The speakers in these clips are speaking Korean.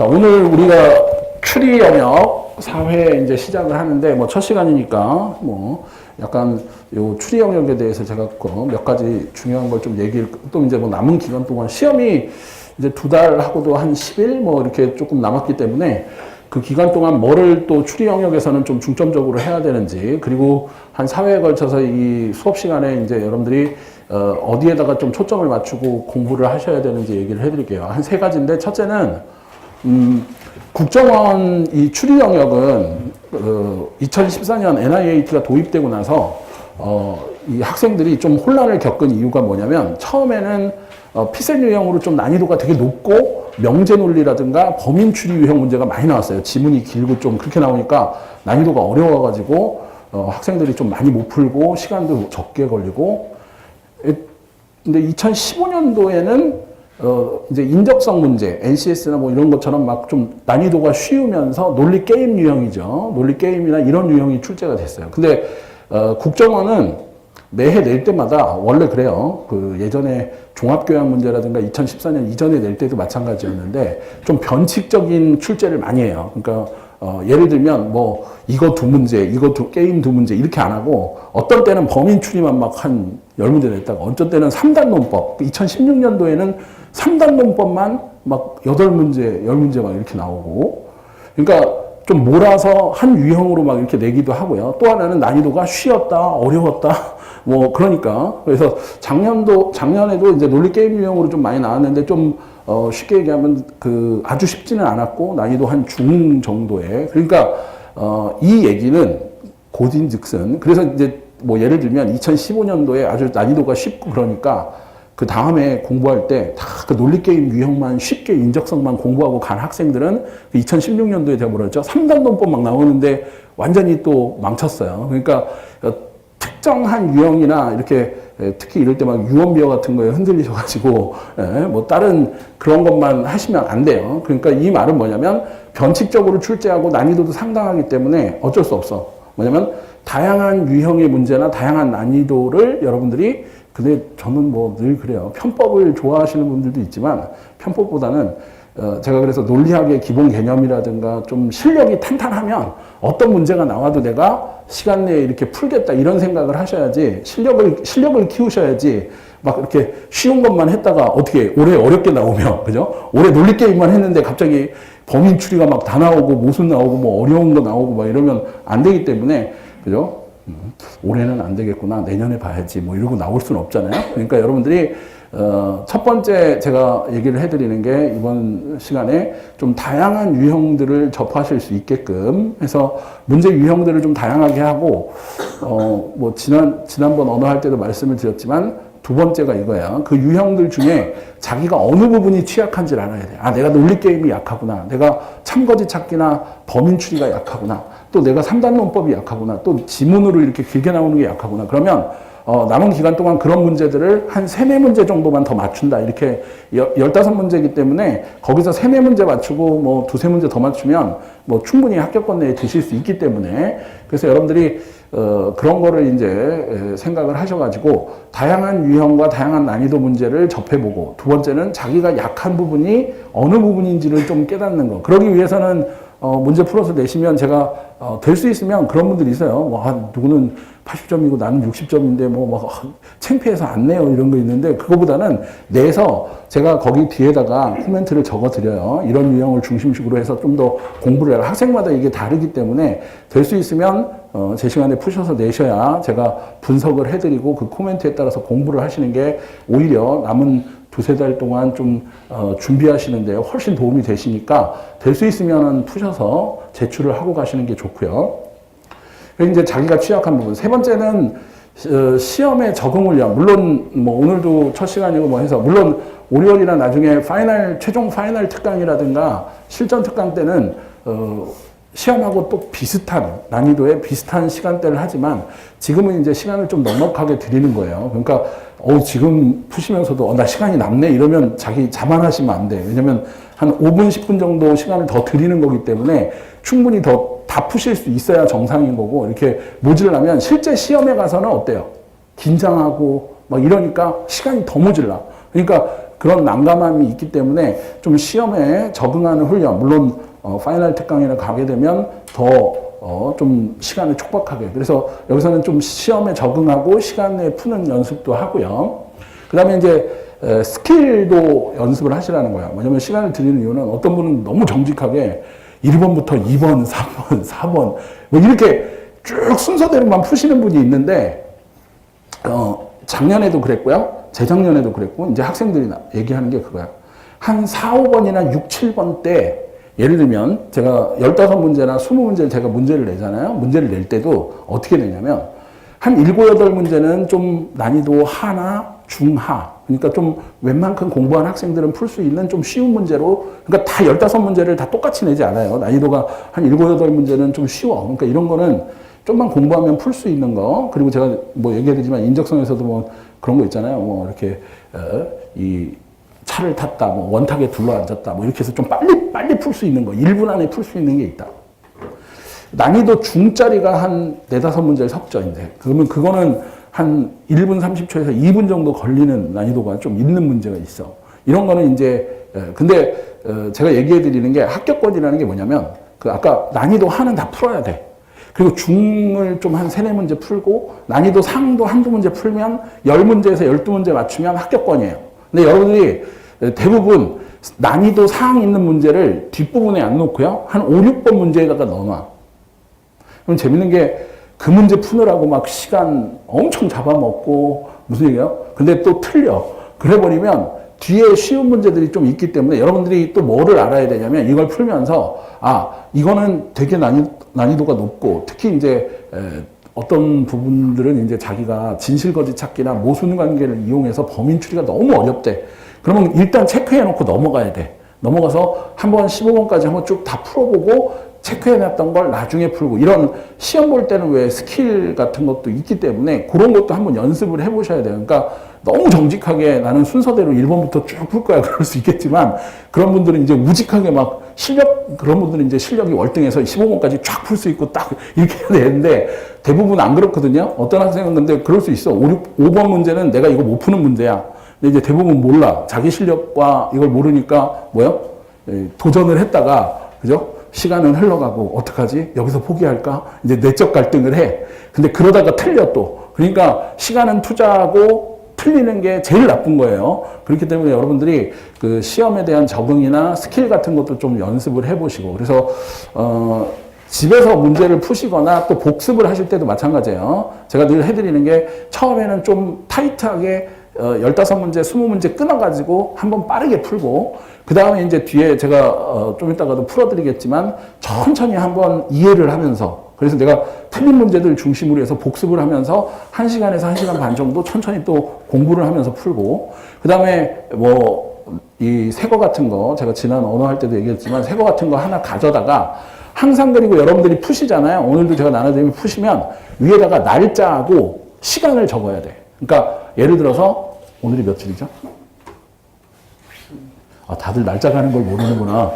자, 오늘 우리가 추리 영역 4회 이제 시작을 하는데, 뭐 첫 시간이니까, 뭐, 약간 요 추리 영역에 대해서 제가 몇 가지 중요한 걸 좀 또 이제 뭐 남은 기간 동안 시험이 이제 2달 하고도 한 10일 뭐 이렇게 조금 남았기 때문에 그 기간 동안 뭐를 또 추리 영역에서는 좀 중점적으로 해야 되는지, 그리고 한 4회에 걸쳐서 이 수업 시간에 이제 여러분들이 어디에다가 좀 초점을 맞추고 공부를 하셔야 되는지 얘기를 해드릴게요. 한 3가지인데, 첫째는 국정원 이 추리 영역은 2014년 NIH가 도입되고 나서 이 학생들이 좀 혼란을 겪은 이유가 뭐냐면, 처음에는 피셋 유형으로 좀 난이도가 되게 높고 명제 논리라든가 범인 추리 유형 문제가 많이 나왔어요. 지문이 길고 좀 그렇게 나오니까 난이도가 어려워가지고 학생들이 좀 많이 못 풀고 시간도 적게 걸리고. 근데 2015년도에는 이제 인적성 문제, NCS나 뭐 이런 것처럼 막 좀 난이도가 쉬우면서 논리 게임 유형이죠. 논리 게임이나 이런 유형이 출제가 됐어요. 근데 국정원은 매해 낼 때마다 원래 그래요. 그 예전에 종합교양 문제라든가 2014년 이전에 낼 때도 마찬가지였는데 좀 변칙적인 출제를 많이 해요. 그러니까 예를 들면 뭐 이거 2문제, 게임 2문제 이렇게 안 하고, 어떤 때는 범인 추리만 막 한 10문제 냈다가, 어떤 때는 3단 논법, 2016년도에는 3단 논법만 막 8문제, 10문제 막 이렇게 나오고, 그러니까 좀 몰아서 한 유형으로 막 이렇게 내기도 하고요. 또 하나는 난이도가 쉬웠다, 어려웠다, 뭐 그러니까. 그래서 작년에도 이제 논리 게임 유형으로 좀 많이 나왔는데, 좀 쉽게 얘기하면 그 아주 쉽지는 않았고 난이도 한 중 정도의. 그러니까 이 얘기는 고진즉슨. 그래서 이제 뭐 예를 들면 2015년도에 아주 난이도가 쉽고 그러니까 그 다음에 공부할 때 다 그 논리 게임 유형만 쉽게 인적성만 공부하고 간 학생들은 2016년도에 제가 뭐라 했죠? 3단 논법 막 나오는데 완전히 또 망쳤어요. 그러니까 특정한 유형이나 이렇게 특히 이럴 때 막 유언비어 같은 거에 흔들리셔가지고 뭐 다른 그런 것만 하시면 안 돼요. 그러니까 이 말은 뭐냐면, 변칙적으로 출제하고 난이도도 상당하기 때문에 어쩔 수 없어. 뭐냐면 다양한 유형의 문제나 다양한 난이도를 여러분들이, 근데 저는 뭐 늘 그래요. 편법을 좋아하시는 분들도 있지만 편법보다는 제가 그래서 논리학의 기본 개념이라든가 좀 실력이 탄탄하면 어떤 문제가 나와도 내가 시간 내에 이렇게 풀겠다 이런 생각을 하셔야지, 실력을 키우셔야지 막 이렇게 쉬운 것만 했다가 어떻게 올해 어렵게 나오면, 그죠? 올해 논리 게임만 했는데 갑자기 범인 추리가 막 다 나오고 모순 나오고 뭐 어려운 거 나오고 막 이러면 안 되기 때문에, 그죠? 올해는 안 되겠구나, 내년에 봐야지 뭐 이러고 나올 수는 없잖아요. 그러니까 여러분들이 첫 번째 제가 얘기를 해드리는 게, 이번 시간에 좀 다양한 유형들을 접하실 수 있게끔 해서 문제 유형들을 좀 다양하게 하고, 뭐 지난번 언어할 때도 말씀을 드렸지만, 2번째가 이거야. 그 유형들 중에 자기가 어느 부분이 취약한지를 알아야 돼. 아, 내가 논리 게임이 약하구나. 내가 참거지 찾기나 범인 추리가 약하구나. 또 내가 3단 논법이 약하구나. 또 지문으로 이렇게 길게 나오는 게 약하구나. 그러면 남은 기간 동안 그런 문제들을 한 3-4문제 정도만 더 맞춘다. 이렇게 15문제이기 때문에 거기서 3-4문제 맞추고 뭐 2-3문제 더 맞추면 뭐 충분히 합격권 내에 드실 수 있기 때문에, 그래서 여러분들이 그런 거를 이제 생각을 하셔가지고 다양한 유형과 다양한 난이도 문제를 접해보고, 2번째는 자기가 약한 부분이 어느 부분인지를 좀 깨닫는 거. 그러기 위해서는 문제 풀어서 내시면, 제가 될 수 있으면 그런 분들이 있어요. 와, 누구는 80점이고 나는 60점인데 뭐 막 창피해서 안 내요 이런 거 있는데, 그거보다는 내서 제가 거기 뒤에다가 코멘트를 적어 드려요. 이런 유형을 중심식으로 해서 좀 더 공부를 해라. 학생마다 이게 다르기 때문에 될 수 있으면 제 시간에 푸셔서 내셔야 제가 분석을 해드리고 그 코멘트에 따라서 공부를 하시는 게 오히려 남은 2-3달 동안 좀 준비하시는데 훨씬 도움이 되시니까, 될 수 있으면 푸셔서 제출을 하고 가시는 게 좋고요. 이제 자기가 취약한 부분. 3번째는 시험에 적응 훈련. 물론 뭐 오늘도 첫 시간이고 뭐 해서, 물론 올해나 나중에 최종 파이널 특강이라든가 실전 특강 때는 시험하고 또 비슷한 난이도의 비슷한 시간대를 하지만, 지금은 이제 시간을 좀 넉넉하게 드리는 거예요. 그러니까 지금 푸시면서도 나 시간이 남네 이러면 자기 자만하시면 안 돼. 왜냐면 한 5분, 10분 정도 시간을 더 드리는 거기 때문에 충분히 다 푸실 수 있어야 정상인 거고, 이렇게 모질라면 실제 시험에 가서는 어때요? 긴장하고 막 이러니까 시간이 더 모질라. 그러니까 그런 난감함이 있기 때문에 좀 시험에 적응하는 훈련, 물론 파이널 특강이나 가게 되면 더 좀 시간을 촉박하게. 그래서 여기서는 좀 시험에 적응하고 시간 내에 푸는 연습도 하고요. 그 다음에 이제 스킬도 연습을 하시라는 거야. 뭐냐면 시간을 드리는 이유는 어떤 분은 너무 정직하게 1번부터 2번, 3번, 4번 뭐 이렇게 쭉 순서대로만 푸시는 분이 있는데 작년에도 그랬고요. 재작년에도 그랬고 이제 학생들이 얘기하는 게 그거야. 한 4, 5번이나 6, 7번 때 예를 들면 제가 15문제나 20문제를 제가 문제를 내잖아요. 문제를 낼 때도 어떻게 내냐면 한 7, 8문제는 좀 난이도 하나, 중하. 그러니까 좀 웬만큼 공부한 학생들은 풀 수 있는 좀 쉬운 문제로, 그러니까 다 15문제를 다 똑같이 내지 않아요. 난이도가 한 7, 8문제는 좀 쉬워. 그러니까 이런 거는 좀만 공부하면 풀 수 있는 거. 그리고 제가 뭐 얘기해드리지만 인적성에서도 뭐 그런 거 있잖아요. 뭐 이렇게 이 차를 탔다, 뭐 원탁에 둘러앉았다, 뭐 이렇게 해서 좀 빨리 풀 수 있는 거. 1분 안에 풀 수 있는 게 있다. 난이도 중짜리가 한 4, 5문제를 섞죠, 이제. 그러면 그거는 한 1분 30초에서 2분 정도 걸리는 난이도가 좀 있는 문제가 있어. 이런 거는 이제, 근데 제가 얘기해 드리는 게 합격권이라는 게 뭐냐면, 그 아까 난이도 하는 다 풀어야 돼. 그리고 중을 좀 한 3, 4문제 풀고, 난이도 상도 한두 문제 풀면 10문제에서 12문제 맞추면 합격권이에요. 근데 여러분들이 대부분 난이도 상 있는 문제를 뒷부분에 안 놓고요. 한 5, 6번 문제에다가 넣어놔. 그럼 재밌는 게 그 문제 푸느라고 막 시간 엄청 잡아먹고 무슨 얘기예요? 근데 또 틀려. 그래버리면 뒤에 쉬운 문제들이 좀 있기 때문에 여러분들이 또 뭐를 알아야 되냐면 이걸 풀면서 이거는 되게 난이도가 높고 특히 이제 어떤 부분들은 이제 자기가 진실거짓 찾기나 모순 관계를 이용해서 범인 추리가 너무 어렵대. 그러면 일단 체크해 놓고 넘어가야 돼. 넘어가서 한번 15번까지 한번 쭉 다 풀어보고 체크해놨던 걸 나중에 풀고 이런 시험 볼 때는 왜 스킬 같은 것도 있기 때문에 그런 것도 한번 연습을 해보셔야 돼요. 그러니까 너무 정직하게 나는 순서대로 1번부터 쭉 풀 거야 그럴 수 있겠지만 그런 분들은 이제 우직하게 막 그런 분들은 이제 실력이 월등해서 15번까지 쫙 풀 수 있고 딱 이렇게 해야 되는데 대부분 안 그렇거든요. 어떤 학생은 근데 그럴 수 있어. 5번 문제는 내가 이거 못 푸는 문제야. 근데 이제 대부분 몰라. 자기 실력과 이걸 모르니까 도전을 했다가 그죠? 시간은 흘러가고 어떡하지? 여기서 포기할까? 이제 내적 갈등을 해. 근데 그러다가 틀려 또. 그러니까 시간은 투자하고 틀리는 게 제일 나쁜 거예요. 그렇기 때문에 여러분들이 그 시험에 대한 적응이나 스킬 같은 것도 좀 연습을 해보시고 그래서 집에서 문제를 푸시거나 또 복습을 하실 때도 마찬가지예요. 제가 늘 해드리는 게 처음에는 좀 타이트하게 15문제, 20문제 끊어가지고 한번 빠르게 풀고 그 다음에 이제 뒤에 제가 좀 이따가도 풀어드리겠지만 천천히 한번 이해를 하면서 그래서 내가 틀린 문제들 중심으로 해서 복습을 하면서 1시간에서 1시간 반 정도 천천히 또 공부를 하면서 풀고 그 다음에 이 새거 같은 거 제가 지난 언어 할 때도 얘기했지만 새거 같은 거 하나 가져다가 항상 그리고 여러분들이 푸시잖아요. 오늘도 제가 나눠드리면 푸시면 위에다가 날짜하고 시간을 적어야 돼. 그러니까 예를 들어서 오늘이 며칠이죠? 다들 날짜 가는 걸 모르는구나.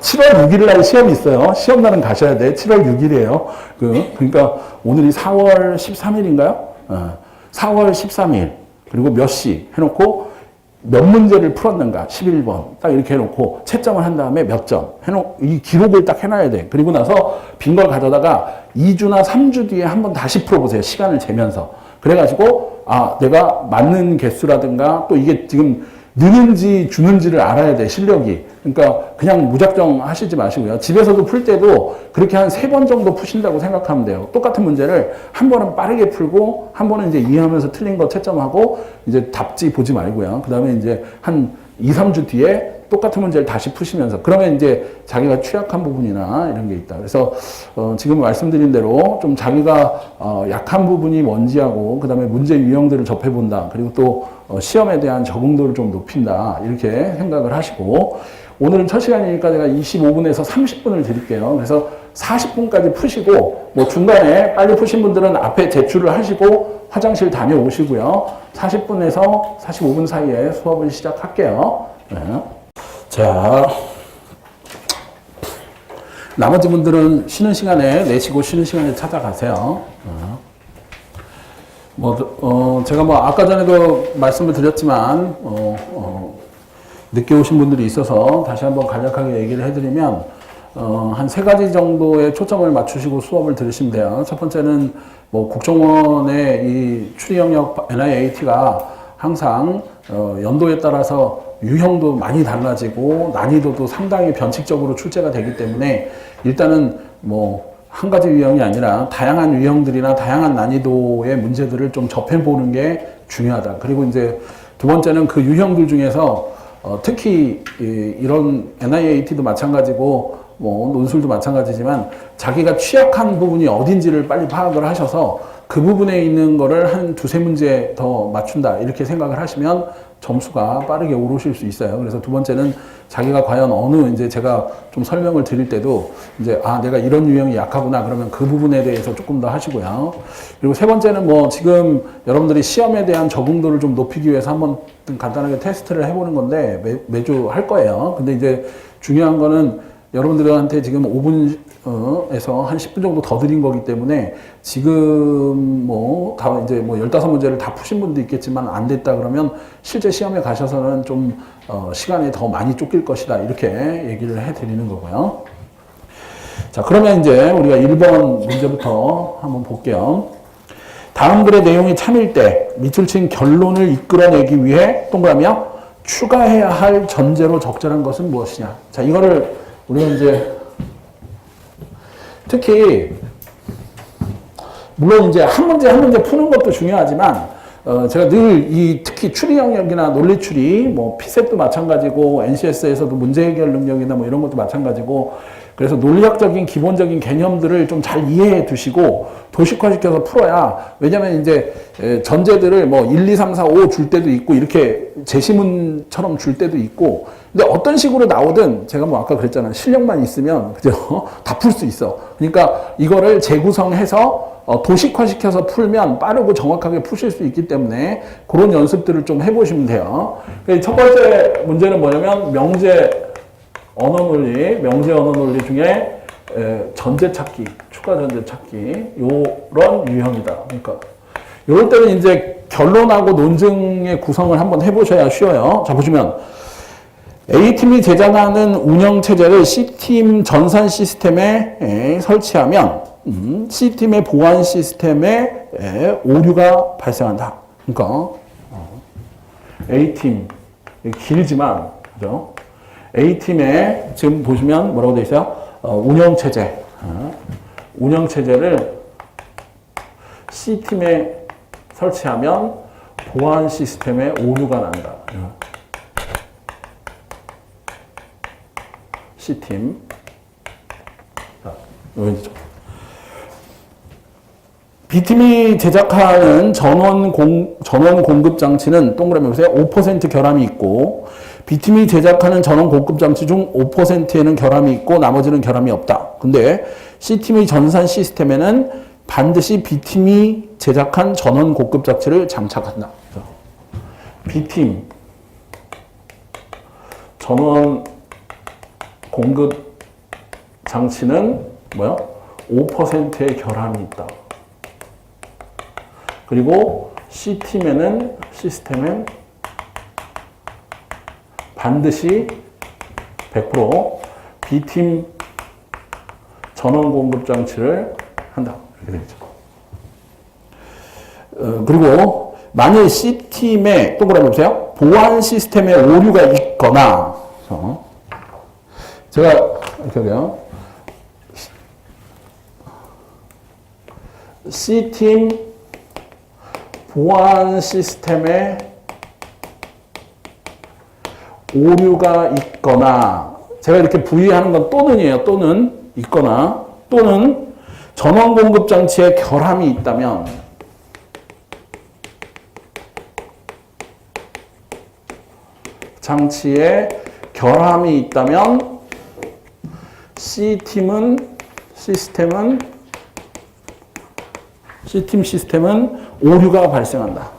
7월 6일 날 시험이 있어요. 시험 날은 가셔야 돼. 7월 6일이에요. 그러니까 오늘이 4월 13일인가요? 4월 13일. 그리고 몇 시 해놓고 몇 문제를 풀었는가? 11번. 딱 이렇게 해놓고 채점을 한 다음에 몇 점. 이 기록을 딱 해놔야 돼. 그리고 나서 빈 걸 가져다가 2주나 3주 뒤에 한번 다시 풀어보세요. 시간을 재면서. 그래가지고 내가 맞는 개수라든가 또 이게 지금 느는지 주는지를 알아야 돼, 실력이. 그러니까 그냥 무작정 하시지 마시고요. 집에서도 풀 때도 그렇게 한 3번 정도 푸신다고 생각하면 돼요. 똑같은 문제를 한 번은 빠르게 풀고 한 번은 이제 이해하면서 틀린 거 채점하고 이제 답지 보지 말고요. 그 다음에 이제 한 2, 3주 뒤에 똑같은 문제를 다시 푸시면서 그러면 이제 자기가 취약한 부분이나 이런 게 있다. 그래서 지금 말씀드린 대로 좀 자기가 약한 부분이 뭔지하고 그 다음에 문제 유형들을 접해본다. 그리고 또 시험에 대한 적응도를 좀 높인다. 이렇게 생각을 하시고 오늘은 첫 시간이니까 제가 25분에서 30분을 드릴게요. 그래서 40분까지 푸시고 뭐 중간에 빨리 푸신 분들은 앞에 제출을 하시고 화장실 다녀오시고요. 40분에서 45분 사이에 수업을 시작할게요. 네. 자, 나머지 분들은 쉬는 시간에 내시고 쉬는 시간에 찾아가세요. 제가 아까 전에도 말씀을 드렸지만, 늦게 오신 분들이 있어서 다시 한번 간략하게 얘기를 해드리면 한 세 가지 정도의 초점을 맞추시고 수업을 들으시면 돼요. 첫 번째는 뭐 국정원의 이 추리 영역 NIAT가 항상 연도에 따라서 유형도 많이 달라지고 난이도도 상당히 변칙적으로 출제가 되기 때문에 일단은 뭐 한 가지 유형이 아니라 다양한 유형들이나 다양한 난이도의 문제들을 좀 접해보는 게 중요하다. 그리고 이제 두 번째는 그 유형들 중에서 특히 이런 NIAT도 마찬가지고 뭐 논술도 마찬가지지만 자기가 취약한 부분이 어딘지를 빨리 파악을 하셔서 그 부분에 있는 거를 한 두세 문제 더 맞춘다 이렇게 생각을 하시면 점수가 빠르게 오르실 수 있어요. 그래서 두 번째는 자기가 과연 어느 이제 제가 좀 설명을 드릴 때도 이제 내가 이런 유형이 약하구나 그러면 그 부분에 대해서 조금 더 하시고요. 그리고 세 번째는 뭐 지금 여러분들이 시험에 대한 적응도를 좀 높이기 위해서 한번 간단하게 테스트를 해보는 건데 매주 할 거예요. 근데 이제 중요한 거는 여러분들한테 지금 5분에서 한 10분 정도 더 드린 거기 때문에 지금 다 이제 15문제를 다 푸신 분도 있겠지만 안 됐다 그러면 실제 시험에 가셔서는 좀 시간이 더 많이 쫓길 것이다. 이렇게 얘기를 해 드리는 거고요. 자, 그러면 이제 우리가 1번 문제부터 한번 볼게요. 다음 글의 내용이 참일 때 밑줄 친 결론을 이끌어내기 위해 동그라미요. 추가해야 할 전제로 적절한 것은 무엇이냐. 자, 이거를 우리가 이제 특히 물론 이제 한 문제 한 문제 푸는 것도 중요하지만 제가 늘 이 특히 추리 영역이나 논리 추리 뭐 피셋도 마찬가지고 NCS에서도 문제 해결 능력이나 뭐 이런 것도 마찬가지고 그래서 논리학적인 기본적인 개념들을 좀 잘 이해해 두시고 도식화시켜서 풀어야 왜냐면 이제 전제들을 뭐 1, 2, 3, 4, 5 줄 때도 있고 이렇게 제시문처럼 줄 때도 있고 근데 어떤 식으로 나오든 제가 뭐 아까 그랬잖아요. 실력만 있으면 그죠? 다 풀 수 있어. 그러니까 이거를 재구성해서 도식화시켜서 풀면 빠르고 정확하게 푸실 수 있기 때문에 그런 연습들을 좀 해보시면 돼요. 첫 번째 문제는 뭐냐면 명제 언어 논리 중에 전제 찾기, 추가 전제 찾기 요런 유형이다. 그러니까 이럴 때는 이제 결론하고 논증의 구성을 한번 해보셔야 쉬워요. 자, 보시면 A팀이 제작하는 운영체제를 C팀 전산 시스템에 설치하면 C팀의 보안 시스템에 오류가 발생한다. 그러니까 A팀 길지만 그죠? A팀에 지금 보시면 뭐라고 되어 있어요? 운영체제. 운영체제를 C팀에 설치하면 보안 시스템에 오류가 난다. C팀. 자, 여기죠. B팀이 제작하는 전원 공급 장치는 동그라미 보세요. 5% 결함이 있고 B팀이 제작하는 전원 공급 장치 중 5%에는 결함이 있고 나머지는 결함이 없다. 근데 C팀의 전산 시스템에는 반드시 B팀이 제작한 전원 공급 장치를 장착한다. B팀 전원 공급 장치는 뭐야? 5%의 결함이 있다. 그리고 C팀에는 시스템엔 반드시 100% B팀 전원 공급 장치를 한다. 이렇게 되죠. 그리고 만일 C팀에 동그라미 보세요. 보안 시스템에 오류가 있거나 제가 이렇게 해요. C팀 보안 시스템에 오류가 있거나 제가 이렇게 부의하는 건 또는이에요. 또는 있거나 또는 전원 공급 장치에 결함이 있다면 장치에 결함이 있다면 C팀 시스템은 오류가 발생한다.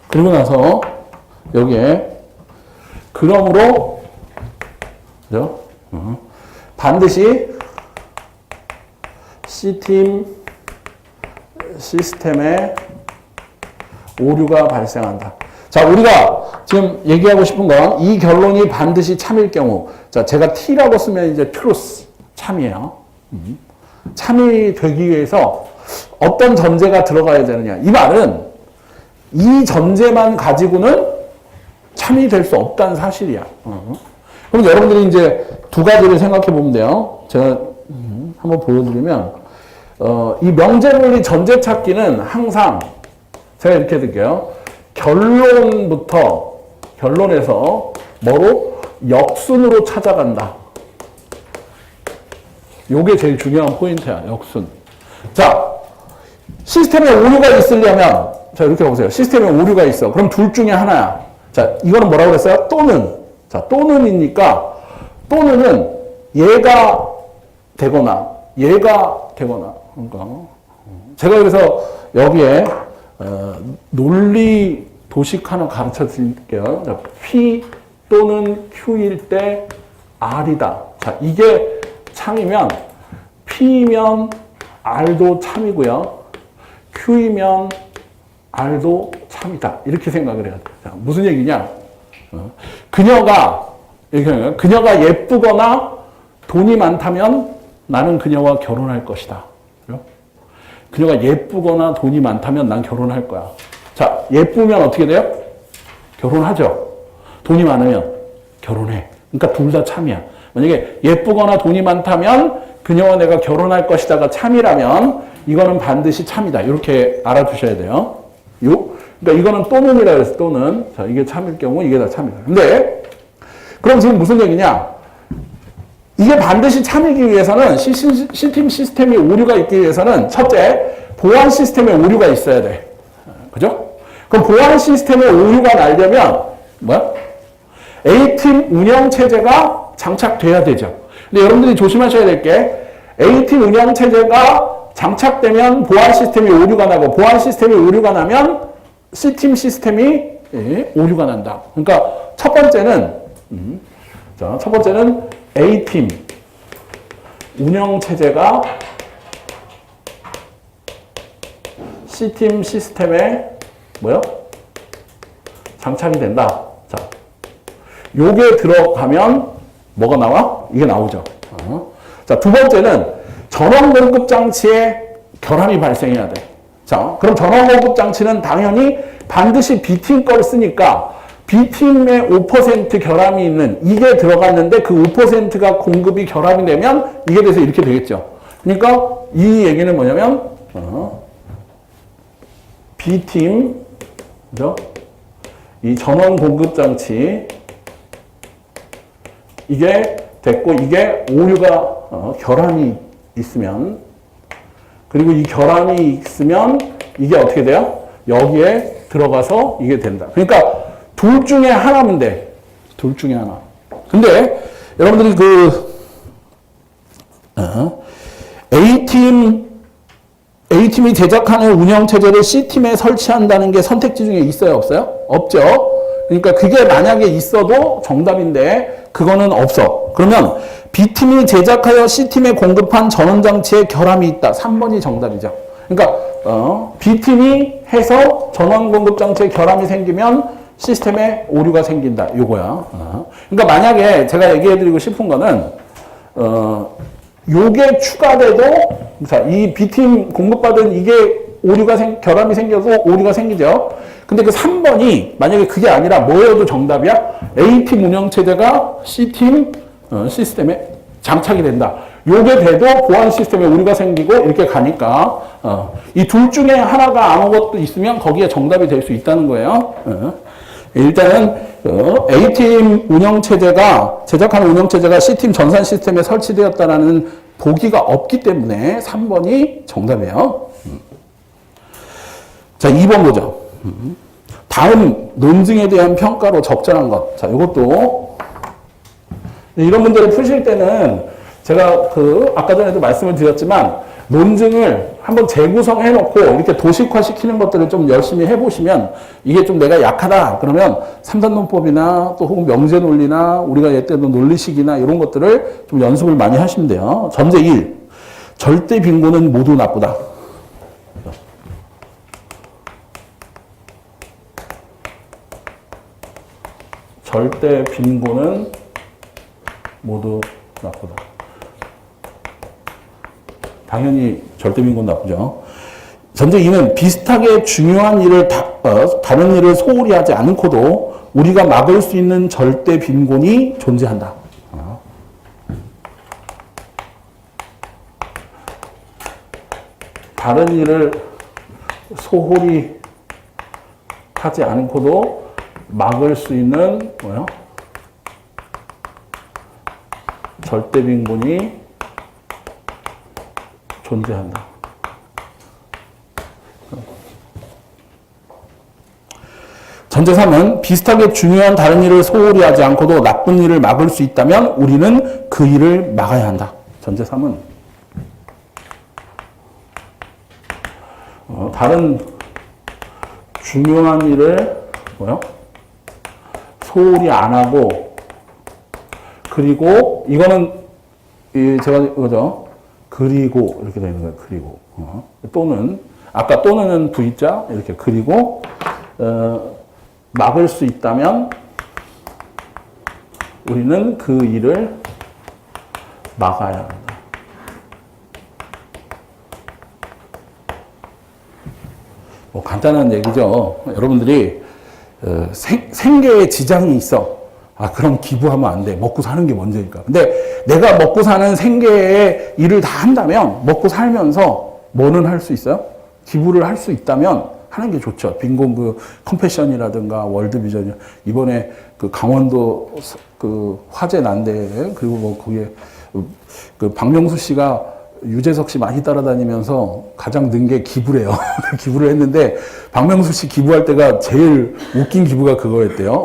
그리고 나서 여기에 그러므로 그죠? 반드시 C팀 시스템에 오류가 발생한다. 자, 우리가 지금 얘기하고 싶은 건 이 결론이 반드시 참일 경우. 자, 제가 T라고 쓰면 이제 truth, 참이에요. 참이 되기 위해서 어떤 전제가 들어가야 되느냐. 이 말은 이 전제만 가지고는 참이 될 수 없다는 사실이야. 그럼 여러분들이 이제 두 가지를 생각해 보면 돼요. 제가 한번 보여드리면, 이 명제논리 전제 찾기는 항상 제가 이렇게 드릴게요. 결론에서 뭐로? 역순으로 찾아간다. 요게 제일 중요한 포인트야, 역순. 자, 시스템에 오류가 있으려면, 자, 이렇게 보세요. 시스템에 오류가 있어. 그럼 둘 중에 하나야. 자, 이거는 뭐라고 그랬어요? 또는. 자, 또는이니까, 또는은 얘가 되거나, 그러니까. 제가 그래서 여기에, 논리 도식 하나 가르쳐 드릴게요. 자, P 또는 Q일 때 R이다. 자, 이게 참이면, P면 R도 참이고요. Q이면 R도 참이다. 이렇게 생각을 해야 돼. 자, 무슨 얘기냐? 그녀가 예쁘거나 돈이 많다면 나는 그녀와 결혼할 것이다. 그녀가 예쁘거나 돈이 많다면 난 결혼할 거야. 자, 예쁘면 어떻게 돼요? 결혼하죠. 돈이 많으면 결혼해. 그러니까 둘 다 참이야. 만약에 예쁘거나 돈이 많다면 그녀와 내가 결혼할 것이다가 참이라면 이거는 반드시 참이다. 이렇게 알아두셔야 돼요. 그러니까 이거는 또는이라 그래서 또는. 자, 이게 참일 경우 이게 다 참이다. 근데 그럼 지금 무슨 얘기냐? 이게 반드시 참이기 위해서는 C팀 시스템이 오류가 있기 위해서는 첫째, 보안 시스템에 오류가 있어야 돼. 그죠? 그럼 보안 시스템에 오류가 나려면 뭐야? A팀 운영체제가 장착돼야 되죠. 근데 여러분들이 조심하셔야 될 게 A팀 운영체제가 장착되면 보안 시스템이 오류가 나고 보안 시스템이 오류가 나면 C팀 시스템이 오류가 난다. 그러니까 첫 번째는 A팀 운영체제가 C팀 시스템에 뭐요? 장착이 된다. 자, 요게 들어가면 뭐가 나와? 이게 나오죠. 자, 두 번째는 전원 공급 장치에 결함이 발생해야 돼. 자, 그럼 전원 공급 장치는 당연히 반드시 B팀 걸 쓰니까 B팀에 5% 결함이 있는 이게 들어갔는데 그 5%가 공급이 결함이 되면 이게 돼서 이렇게 되겠죠. 그러니까 이 얘기는 뭐냐면 B팀 그죠? 이 전원 공급 장치 이게 됐고 이게 오류가 결함이 있으면 그리고 이 결함이 있으면 이게 어떻게 돼요? 여기에 들어가서 이게 된다. 그러니까 둘 중에 하나면 돼. 둘 중에 하나. 근데 여러분들이 A팀이 제작하는 운영체제를 C팀에 설치한다는 게 선택지 중에 있어요? 없어요? 없죠. 그러니까 그게 만약에 있어도 정답인데 그거는 없어. 그러면 B팀이 제작하여 C팀에 공급한 전원장치에 결함이 있다. 3번이 정답이죠. 그러니까 B팀이 해서 전원 공급 장치에 결함이 생기면 시스템에 오류가 생긴다. 요거야. 그러니까 만약에 제가 얘기해드리고 싶은 거는 요게 추가돼도 이 B팀 공급받은 이게 결함이 생겨서 오류가 생기죠. 근데 그 3번이 만약에 그게 아니라 뭐여도 정답이야? A팀 운영체제가 C팀 시스템에 장착이 된다. 요게 돼도 보안 시스템에 오류가 생기고 이렇게 가니까 이 둘 중에 하나가 아무것도 있으면 거기에 정답이 될 수 있다는 거예요. 일단은 A팀 운영체제가 제작하는 운영체제가 C팀 전산 시스템에 설치되었다라는 보기가 없기 때문에 3번이 정답이에요. 자, 2번 보죠. 다음 논증에 대한 평가로 적절한 것. 자, 이것도 이런 문제를 푸실 때는 제가 아까 전에도 말씀을 드렸지만 논증을 한번 재구성해 놓고 이렇게 도식화 시키는 것들을 좀 열심히 해보시면 이게 좀 내가 약하다 그러면 삼단론법이나 또 혹은 명제논리나 우리가 예때도 논리식이나 이런 것들을 좀 연습을 많이 하시면 돼요. 전제 1. 절대 빈곤은 모두 나쁘다. 절대 빈곤은 모두 나쁘다. 당연히 절대 빈곤 나쁘죠. 전제 2는 비슷하게 중요한 일을 다른 일을 소홀히 하지 않고도 우리가 막을 수 있는 절대 빈곤이 존재한다. 다른 일을 소홀히 하지 않고도 막을 수 있는 뭐요? 절대 빈곤이 존재한다. 전제 3은 비슷하게 중요한 다른 일을 소홀히 하지 않고도 나쁜 일을 막을 수 있다면 우리는 그 일을 막아야 한다. 전제 3은 다른 중요한 일을 뭐요? 소홀히 안 하고, 그리고 이거는 제가 이거죠. 그리고 이렇게 되는 거예요. 그리고 또는 아까 또는은 V자 이렇게 그리고 막을 수 있다면 우리는 그 일을 막아야 한다. 뭐 간단한 얘기죠. 여러분들이 생계에 지장이 있어. 아, 그럼 기부하면 안 돼. 먹고 사는 게 먼저니까. 근데 내가 먹고 사는 생계의 일을 다 한다면 먹고 살면서 뭐는 할 수 있어요? 기부를 할 수 있다면 하는 게 좋죠. 빈곤 컴패션이라든가 월드비전 이번에 그 강원도 그 화재 난데 그리고 뭐 거기에 박명수 씨가 유재석 씨 많이 따라다니면서 가장 는 게 기부래요. 기부를 했는데 박명수 씨 기부할 때가 제일 웃긴 기부가 그거였대요.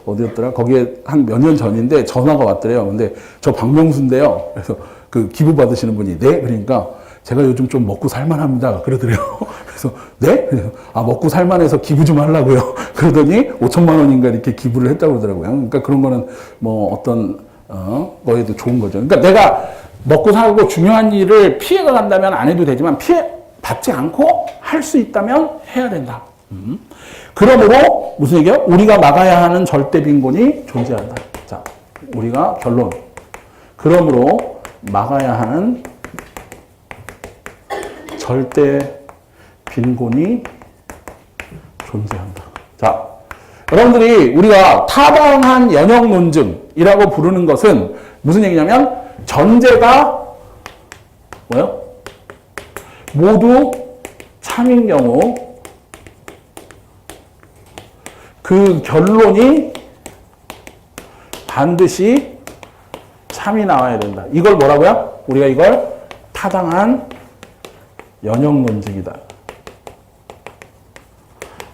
어디였더라? 거기에 한 몇 년 전인데 전화가 왔더래요. 근데 저 박명수인데요. 그래서 그 기부 받으시는 분이 네? 그러니까 제가 요즘 좀 먹고 살만합니다. 그러더래요. 그래서 네? 그래서 먹고 살만해서 기부 좀 하려고요. 그러더니 5천만 원인가 이렇게 기부를 했다고 그러더라고요. 그러니까 그런 거는 뭐 어떤 거에도 좋은 거죠. 그러니까 내가 먹고 살고 중요한 일을 피해가 간다면 안 해도 되지만 피해 받지 않고 할 수 있다면 해야 된다. 그러므로 무슨 얘기예요? 우리가 막아야 하는 절대 빈곤이 존재한다. 자, 우리가 결론. 그러므로 막아야 하는 절대 빈곤이 존재한다. 자, 여러분들이 우리가 타당한 연역 논증이라고 부르는 것은 무슨 얘기냐면 전제가 뭐요? 모두 참인 경우 그 결론이 반드시 참이 나와야 된다. 이걸 뭐라고요? 우리가 이걸 타당한 연역 논증이다.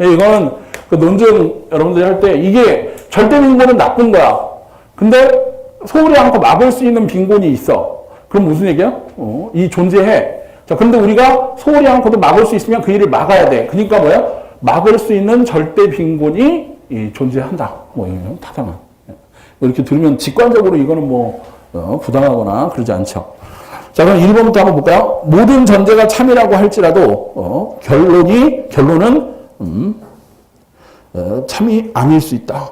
이거는 그 논증 여러분들이 할 때 이게 절대 빈곤은 나쁜 거야. 근데 소홀히 않고 막을 수 있는 빈곤이 있어. 그럼 무슨 얘기야? 이 존재해. 자, 근데 우리가 소홀히 않고도 막을 수 있으면 그 일을 막아야 돼. 그러니까 뭐야? 막을 수 있는 절대 빈곤이 존재한다. 뭐 이런 타당한. 이렇게 들으면 직관적으로 이거는 뭐 부당하거나 그러지 않죠. 자, 그럼 1번부터 한번 볼까요? 모든 전제가 참이라고 할지라도 결론은 참이 아닐 수 있다.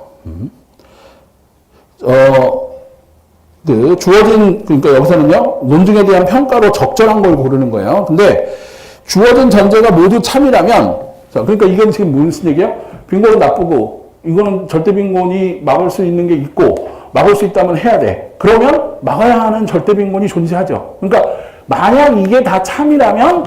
그러니까 여기서는요, 논증에 대한 평가로 적절한 걸 고르는 거예요. 근데 주어진 전제가 모두 참이라면, 자, 그러니까 이건 지금 무슨 얘기예요? 빈곤은 나쁘고, 이거는 절대 빈곤이 막을 수 있는 게 있고, 막을 수 있다면 해야 돼. 그러면 막아야 하는 절대 빈곤이 존재하죠. 그러니까 만약 이게 다 참이라면,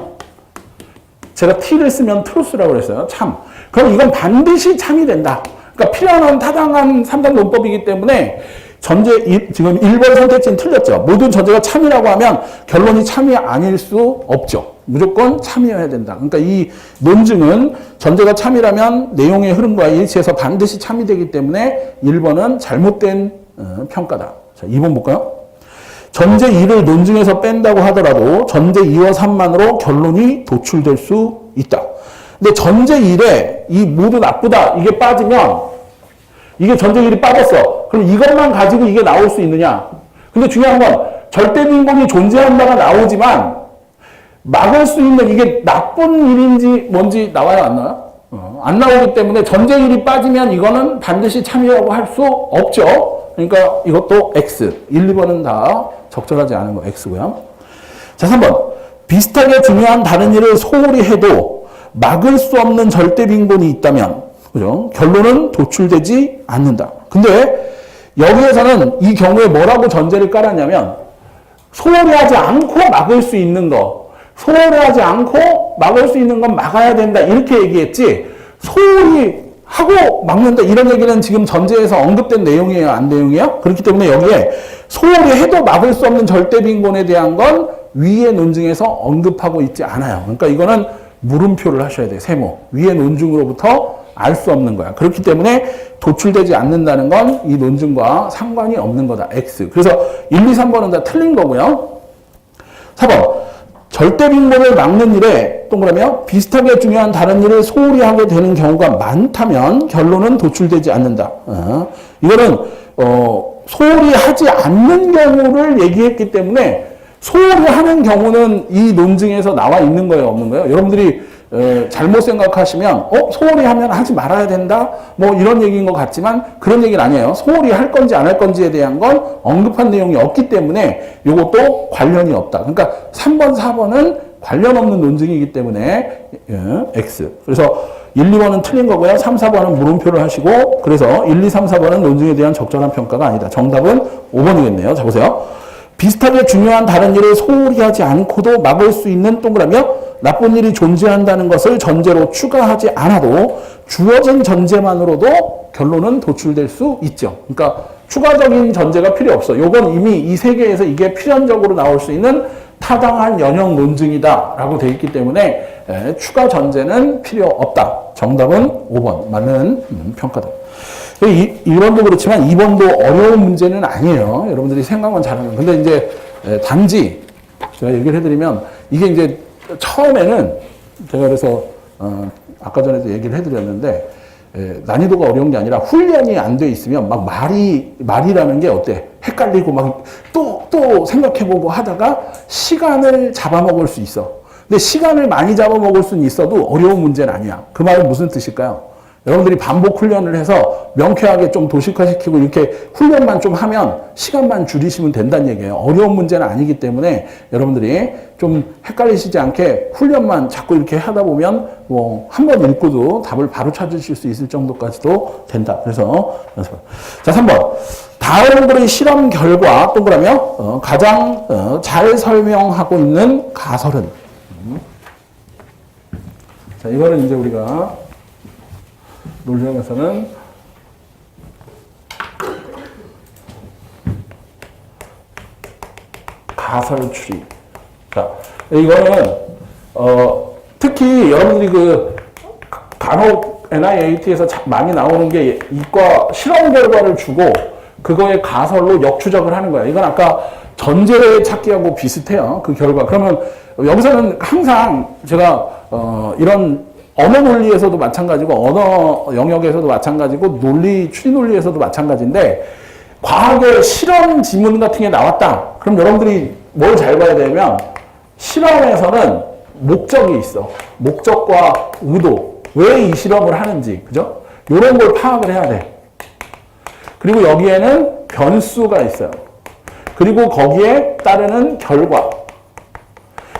제가 T를 쓰면 트루스라고 그랬어요. 참. 그럼 이건 반드시 참이 된다. 그러니까 필요한 타당한 3단 논법이기 때문에 지금 1번 선택지는 틀렸죠. 모든 전제가 참이라고 하면 결론이 참이 아닐 수 없죠. 무조건 참이어야 된다. 그러니까 이 논증은 전제가 참이라면 내용의 흐름과 일치해서 반드시 참이 되기 때문에 1번은 잘못된 평가다. 자, 2번 볼까요? 전제 2를 논증에서 뺀다고 하더라도 전제 2와 3만으로 결론이 도출될 수 있다. 근데 전제 1에 이 모두 나쁘다 이게 빠지면 이게 전제 1이 빠졌어. 그럼 이것만 가지고 이게 나올 수 있느냐? 근데 중요한 건 절대 빈곤이 존재한다가 나오지만 막을 수 있는 이게 나쁜 일인지 뭔지 나와요, 안 나와요? 안 나오기 때문에 전제일이 빠지면 이거는 반드시 참여라고 할 수 없죠. 그러니까 이것도 X. 1, 2번은 다 적절하지 않은 거 X고요. 자, 3번. 비슷하게 중요한 다른 일을 소홀히 해도 막을 수 없는 절대 빈곤이 있다면, 그죠? 결론은 도출되지 않는다. 근데 여기에서는 이 경우에 뭐라고 전제를 깔았냐면, 소홀히 하지 않고 막을 수 있는 거, 소홀히 하지 않고 막을 수 있는 건 막아야 된다. 이렇게 얘기했지, 소홀히 하고 막는다. 이런 얘기는 지금 전제에서 언급된 내용이에요? 안 내용이에요? 그렇기 때문에 여기에 소홀히 해도 막을 수 없는 절대 빈곤에 대한 건 위의 논증에서 언급하고 있지 않아요. 그러니까 이거는 물음표를 하셔야 돼요. 세모. 위의 논증으로부터 알 수 없는 거야. 그렇기 때문에 도출되지 않는다는 건 이 논증과 상관이 없는 거다. X. 그래서 1, 2, 3번은 다 틀린 거고요. 4번. 절대 빈곤을 막는 일에 동그라미요. 비슷하게 중요한 다른 일을 소홀히 하게 되는 경우가 많다면 결론은 도출되지 않는다. 이거는 소홀히 하지 않는 경우를 얘기했기 때문에 소홀히 하는 경우는 이 논증에서 나와 있는 거예요, 없는 거예요? 여러분들이 잘못 생각하시면 소홀히 하면 하지 말아야 된다? 뭐 이런 얘기인 것 같지만 그런 얘기는 아니에요. 소홀히 할 건지 안 할 건지에 대한 건 언급한 내용이 없기 때문에 이것도 관련이 없다. 그러니까 3번, 4번은 관련 없는 논증이기 때문에 X. 그래서 1, 2번은 틀린 거고요. 3, 4번은 물음표를 하시고 그래서 1, 2, 3, 4번은 논증에 대한 적절한 평가가 아니다. 정답은 5번이겠네요. 자, 보세요. 비슷하게 중요한 다른 일을 소홀히 하지 않고도 막을 수 있는 동그라미요. 나쁜 일이 존재한다는 것을 전제로 추가하지 않아도 주어진 전제만으로도 결론은 도출될 수 있죠. 그러니까 추가적인 전제가 필요 없어. 요건 이미 이 세 개에서 이게 필연적으로 나올 수 있는 타당한 연역 논증이다라고 되어 있기 때문에 추가 전제는 필요 없다. 정답은 5번. 맞는 평가다. 1번도 그렇지만 2번도 어려운 문제는 아니에요. 여러분들이 생각만 잘하면. 근데 이제 단지 제가 얘기를 해드리면 이게 이제 처음에는 제가 그래서 아까 전에도 얘기를 해드렸는데 난이도가 어려운 게 아니라 훈련이 안 돼 있으면 막 말이라는 게 어때? 헷갈리고 막 또 생각해보고 하다가 시간을 잡아먹을 수 있어. 근데 시간을 많이 잡아먹을 수는 있어도 어려운 문제는 아니야. 그 말은 무슨 뜻일까요? 여러분들이 반복 훈련을 해서 명쾌하게 좀 도식화시키고 이렇게 훈련만 좀 하면 시간만 줄이시면 된다는 얘기예요. 어려운 문제는 아니기 때문에 여러분들이 좀 헷갈리시지 않게 훈련만 자꾸 이렇게 하다 보면 뭐 한 번 읽고도 답을 바로 찾으실 수 있을 정도까지도 된다. 그래서 자, 3번. 다음 글의 실험 결과 동그라미요. 가장 잘 설명하고 있는 가설은 자, 이거는 이제 우리가 논술에서는 가설 추리. 자, 이거는 특히 여러분들이 그 간혹 NIAT에서 많이 나오는 게 이과 실험 결과를 주고 그거의 가설로 역추적을 하는 거예요. 이건 아까 전제 찾기하고 비슷해요. 그 결과. 그러면 여기서는 항상 제가 이런 언어 논리에서도 마찬가지고 언어 영역에서도 마찬가지고 논리, 추리 논리에서도 마찬가지인데 과학의 실험 지문 같은 게 나왔다. 그럼 여러분들이 뭘 잘 봐야 되냐면 실험에서는 목적이 있어. 목적과 의도. 왜 이 실험을 하는지. 그죠? 이런 걸 파악을 해야 돼. 그리고 여기에는 변수가 있어요. 그리고 거기에 따르는 결과.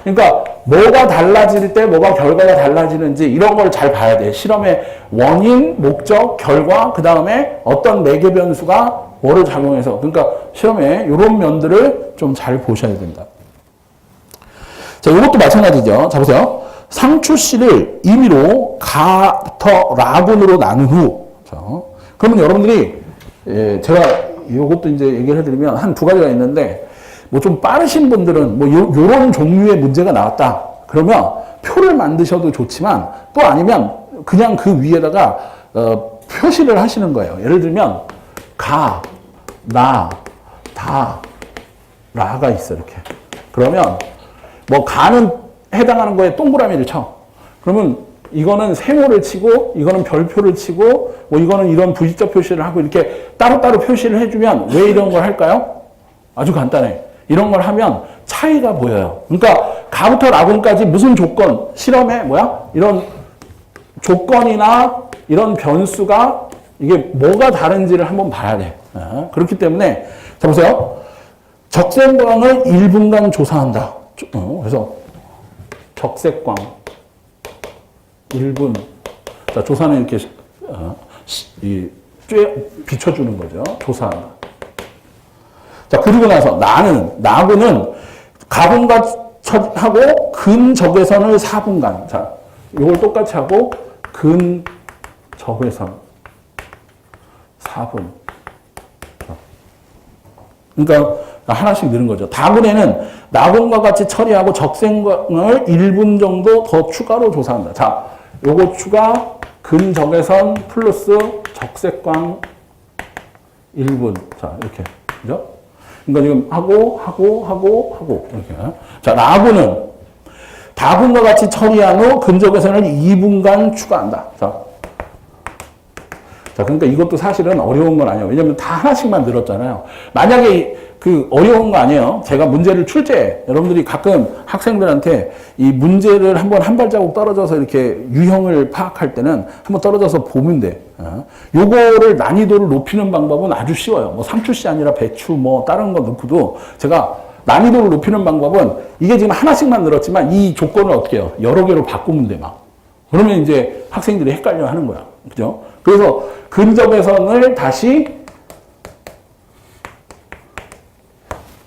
그러니까 뭐가 달라질 때 뭐가 결과가 달라지는지 이런 걸 잘 봐야 돼. 실험의 원인, 목적, 결과, 그 다음에 어떤 매개 변수가 뭐를 작용해서. 그러니까 시험에 이런 면들을 좀 잘 보셔야 된다. 자, 이것도 마찬가지죠. 자, 보세요. 상추씨를 임의로 가부터 라군으로 나눈 후. 자, 그러면 여러분들이 제가 이것도 이제 얘기를 해드리면 한 두 가지가 있는데 뭐 좀 빠르신 분들은 뭐 요런 종류의 문제가 나왔다. 그러면 표를 만드셔도 좋지만 또 아니면 그냥 그 위에다가 표시를 하시는 거예요. 예를 들면 가, 나, 다, 라가 있어 이렇게. 그러면 뭐 가는 해당하는 거에 동그라미를 쳐. 그러면 이거는 세모를 치고 이거는 별표를 치고 뭐 이거는 이런 부지적 표시를 하고 이렇게 따로따로 표시를 해주면 왜 이런 걸 할까요? 아주 간단해. 이런 걸 하면 차이가 보여요. 그러니까 가부터 라군까지 무슨 조건, 실험에 뭐야? 이런 조건이나 이런 변수가 이게 뭐가 다른지를 한번 봐야 돼. 그렇기 때문에 자 보세요. 적색광을 1분간 조사한다. 그래서 적색광 1분. 자, 조사는 이렇게 비춰주는 거죠. 조사한다. 자, 그리고 나서 나구는 가공과 하고 근적외선을 4분간. 자, 이걸 똑같이 하고 근적외선 4분. 그러니까 하나씩 늘은 거죠. 다군에는 나군과 같이 처리하고 적색광을 1분 정도 더 추가로 조사한다. 자, 요거 추가 근적외선 플러스 적색광 1분. 자, 이렇게. 그죠? 그러니까 지금 하고 이렇게. 자, 나군은 다군과 같이 처리한 후 근적외선을 2분간 추가한다. 자, 그러니까 이것도 사실은 어려운 건 아니에요. 왜냐면 다 하나씩만 늘었잖아요. 만약에 그 어려운 거 아니에요. 제가 문제를 출제해. 여러분들이 가끔 학생들한테 이 문제를 한번 한 발자국 떨어져서 이렇게 유형을 파악할 때는 한번 떨어져서 보면 돼. 요거를 난이도를 높이는 방법은 아주 쉬워요. 뭐 삼추씨 아니라 배추 뭐 다른 거 넣고도 제가 난이도를 높이는 방법은 이게 지금 하나씩만 늘었지만 이 조건을 어떻게 해요? 여러 개로 바꾸면 돼 막. 그러면 이제 학생들이 헷갈려 하는 거야. 그죠? 그래서 근접외선을 다시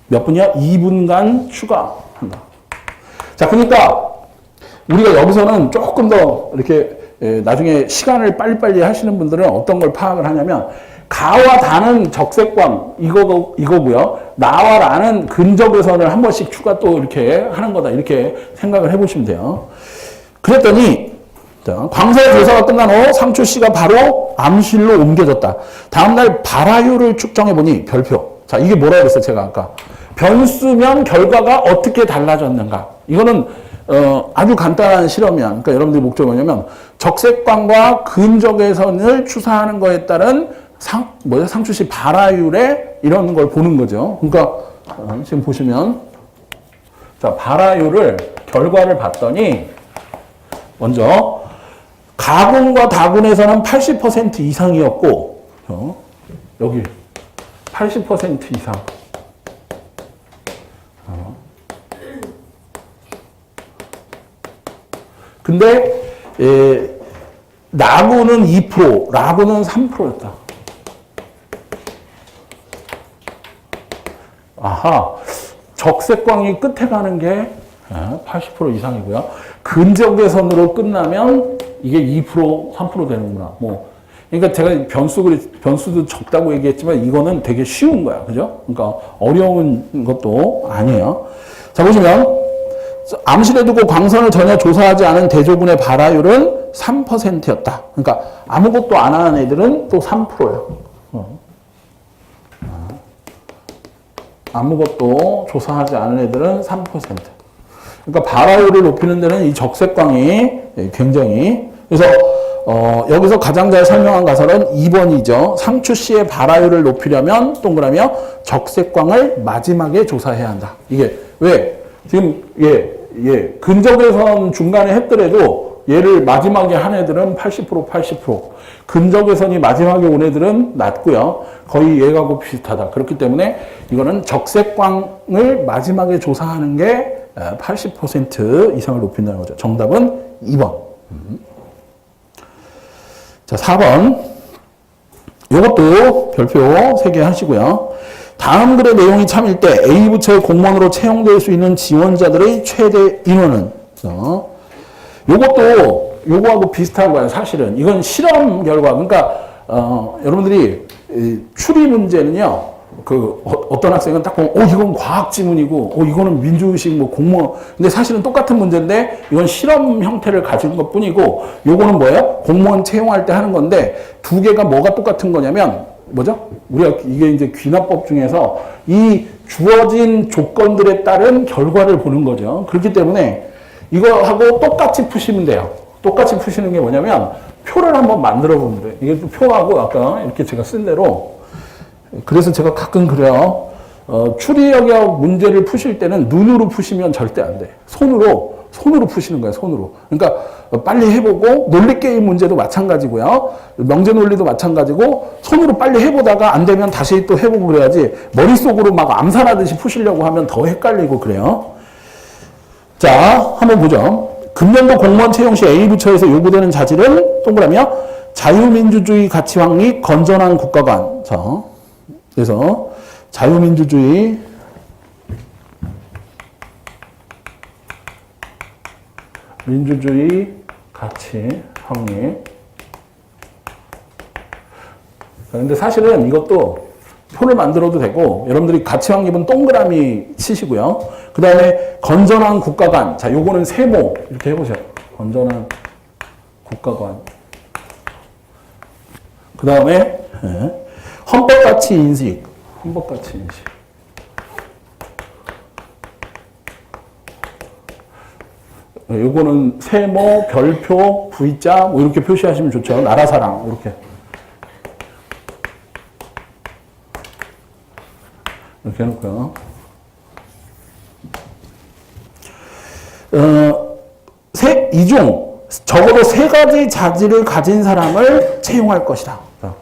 몇 분이야? 2분간 추가한다. 자, 그러니까 우리가 여기서는 조금 더 이렇게 나중에 시간을 빨리빨리 하시는 분들은 어떤 걸 파악을 하냐면 가와 다는 적색광 이거고요. 나와 라는 근접외선을 한 번씩 추가 또 이렇게 하는 거다. 이렇게 생각을 해보시면 돼요. 그랬더니 광서 조사가 끝난 후 상추 씨가 바로 암실로 옮겨졌다. 다음날 발화율을 측정해보니 별표. 자, 이게 뭐라고 그랬어요? 제가 아까. 변수면 결과가 어떻게 달라졌는가. 이거는 아주 간단한 실험이야. 그러니까 여러분들이 목적이 뭐냐면 적색광과 근적외선을 추사하는 거에 따른 상추씨 발화율에 이런 걸 보는 거죠. 그러니까 지금 보시면 자, 발화율을 결과를 봤더니 먼저 가군과 다군에서는 80% 이상이었고 여기 80% 이상. 근데 나구는 2%, 라구는 3%였다. 아하, 적색광이 끝에 가는 게 80% 이상이고요. 근적외선으로 끝나면 이게 2%, 3% 되는구나. 뭐, 그러니까 제가 변수도 적다고 얘기했지만 이거는 되게 쉬운 거야, 그죠? 그러니까 어려운 것도 아니에요. 자, 보시면. 암실에 두고 광선을 전혀 조사하지 않은 대조군의 발화율은 3%였다. 그러니까 아무것도 안 하는 애들은 또 3%예요. 아무것도 조사하지 않은 애들은 3%. 그러니까 발화율을 높이는 데는 이 적색광이 굉장히 그래서 여기서 가장 잘 설명한 가설은 2번이죠. 상추 씨의 발화율을 높이려면 동그라미요. 적색광을 마지막에 조사해야 한다. 이게 왜? 지금 근적외선 중간에 했더라도 얘를 마지막에 한 애들은 80%. 근적외선이 마지막에 온 애들은 낮고요. 거의 얘하고 비슷하다. 그렇기 때문에 이거는 적색광을 마지막에 조사하는 게 80% 이상을 높인다는 거죠. 정답은 2번. 자, 4번. 이것도 별표 3개 하시고요. 다음 글의 내용이 참일 때 A 부처의 공무원으로 채용될 수 있는 지원자들의 최대 인원은 요거하고 비슷한 거예요. 사실은 이건 실험 결과. 그러니까 여러분들이 추리 문제는요. 어떤 학생은 딱 보면 이건 과학 지문이고 이거는 민주의식 뭐 공무원. 근데 사실은 똑같은 문제인데 이건 실험 형태를 가진 것뿐이고 요거는 뭐예요? 공무원 채용할 때 하는 건데 두 개가 뭐가 똑같은 거냐면 뭐죠? 우리가 이게 이제 귀납법 중에서 이 주어진 조건들에 따른 결과를 보는 거죠. 그렇기 때문에 이거하고 똑같이 푸시면 돼요. 똑같이 푸시는 게 뭐냐면 표를 한번 만들어 보면 돼요. 이게 또 표하고 아까 이렇게 제가 쓴 대로 그래서 제가 가끔 그래요. 추리 영역 문제를 푸실 때는 눈으로 푸시면 절대 안 돼. 손으로 손으로 푸시는 거예요, 손으로. 그러니까 빨리 해보고, 논리게임 문제도 마찬가지고요. 명제 논리도 마찬가지고, 손으로 빨리 해보다가 안 되면 다시 또 해보고 그래야지, 머릿속으로 막 암살하듯이 푸시려고 하면 더 헷갈리고 그래요. 자, 한번 보죠. 금년도 공무원 채용 시 A 부처에서 요구되는 자질은 동그라미요. 자유민주주의 가치 확립, 건전한 국가관. 자, 그래서 자유민주주의 가치 확립. 그런데 사실은 이것도 표를 만들어도 되고, 여러분들이 가치 확립은 동그라미 치시고요. 그 다음에 건전한 국가관. 자, 요거는 세모. 이렇게 해보세요. 건전한 국가관. 그 다음에 헌법가치 인식. 헌법가치 인식. 요거는 세모, 별표, V자 뭐 이렇게 표시하시면 좋죠. 나라사랑 이렇게. 이렇게 해놓고요. 이중, 적어도 3가지 자질을 가진 사람을 채용할 것이다. 자,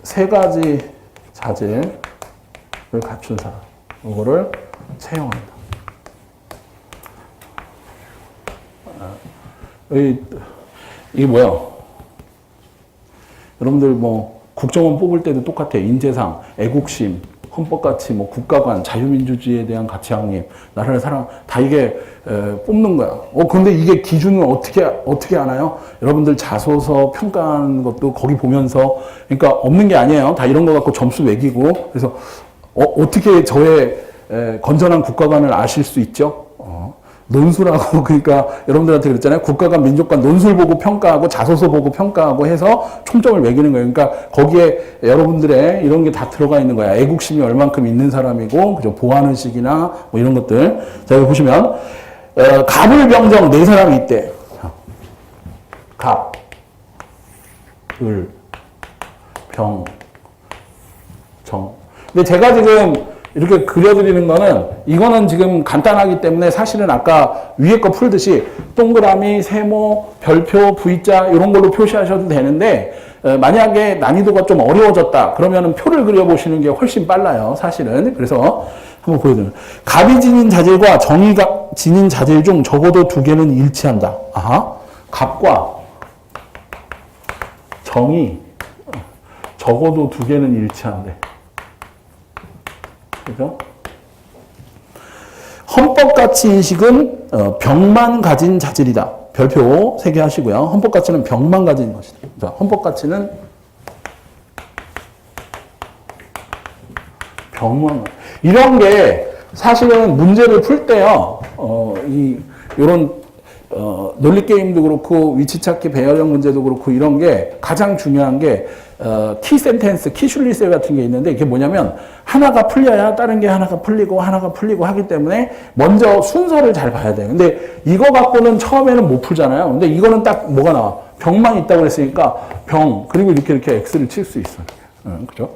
3가지 자질을 갖춘 사람. 이거를 채용합니다. 이게 뭐야? 여러분들 뭐 국정원 뽑을 때도 똑같아. 인재상, 애국심, 헌법가치, 뭐 국가관, 자유민주주의에 대한 가치 확립, 나라를 사랑, 다 이게 뽑는 거야. 근데 이게 기준을 어떻게 하나요? 여러분들 자소서 평가하는 것도 거기 보면서, 그러니까 없는 게 아니에요. 다 이런 거 갖고 점수 매기고. 그래서 어떻게 저의 건전한 국가관을 아실 수 있죠? 논술하고, 그러니까 여러분들한테 그랬잖아요. 국가관, 민족관 논술 보고 평가하고 자소서 보고 평가하고 해서 총점을 매기는 거예요. 그러니까 거기에 여러분들의 이런 게 다 들어가 있는 거야. 애국심이 얼만큼 있는 사람이고, 그죠? 보안의식이나 뭐 이런 것들. 자, 여기 보시면, 갑을 병정 4사람이 있대. 갑, 을, 병, 정. 근데 제가 지금 이렇게 그려드리는 거는, 이거는 지금 간단하기 때문에 사실은 아까 위에 거 풀듯이 동그라미, 세모, 별표, V자 이런 걸로 표시하셔도 되는데, 만약에 난이도가 좀 어려워졌다 그러면은 표를 그려보시는 게 훨씬 빨라요, 사실은. 그래서 한번 보여드려요. 갑이 지닌 자질과 정의가 지닌 자질 중 적어도 2개는 일치한다. 아하, 갑과 정의 적어도 2개는 일치한대. 그죠? 헌법가치 인식은 병만 가진 자질이다. 별표 3개 하시고요. 헌법가치는 병만 가진 것이다. 자, 헌법가치는 병만. 이런 게 사실은 문제를 풀 때요. 요런 논리게임도 그렇고 위치찾기 배열형 문제도 그렇고 이런 게 가장 중요한 게 키 센텐스, 키 슐리셀 같은 게 있는데 이게 뭐냐면 하나가 풀려야 다른 게 하나가 풀리고 하기 때문에 먼저 순서를 잘 봐야 돼요. 근데 이거 갖고는 처음에는 못 풀잖아요. 근데 이거는 딱 뭐가 나와? 병만 있다고 그랬으니까 병, 그리고 이렇게 X를 칠 수 있어요. 그죠?